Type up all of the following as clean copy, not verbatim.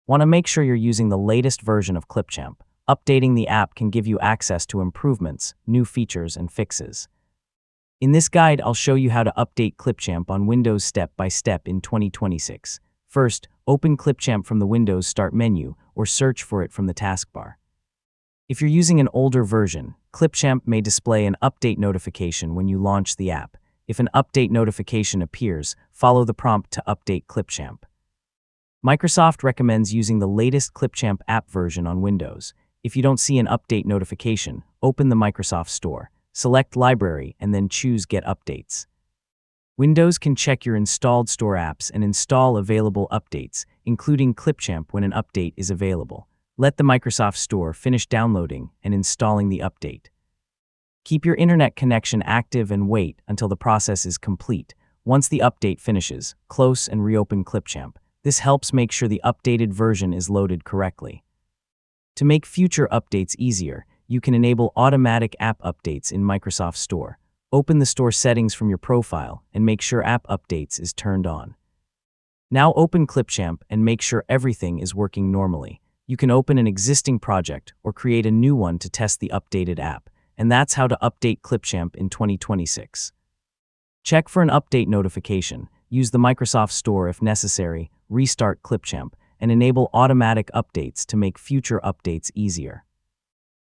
Want to make sure you're using the latest version of Clipchamp. Updating the app can give you access to improvements, new features, and fixes. In this guide, I'll show you how to update Clipchamp on Windows step by step in 2026. First, open Clipchamp from the Windows Start menu or search for it from the taskbar. If you're using an older version, Clipchamp may display an update notification when you launch the app. If an update notification appears, follow the prompt to update Clipchamp. Microsoft recommends using the latest Clipchamp app version on Windows. If you don't see an update notification, open the Microsoft Store, select Library, and then choose Get Updates. Windows can check your installed store apps and install available updates, including Clipchamp when an update is available. Let the Microsoft Store finish downloading and installing the update. Keep your internet connection active and wait until the process is complete. Once the update finishes, close and reopen Clipchamp. This helps make sure the updated version is loaded correctly. To make future updates easier, you can enable automatic app updates in Microsoft Store. Open the store settings from your profile and make sure app updates is turned on. Now open Clipchamp and make sure everything is working normally. You can open an existing project or create a new one to test the updated app. And that's how to update Clipchamp in 2026. Check for an update notification, use the Microsoft Store if necessary, restart Clipchamp, and enable automatic updates to make future updates easier.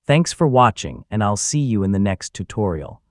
Thanks for watching, and I'll see you in the next tutorial.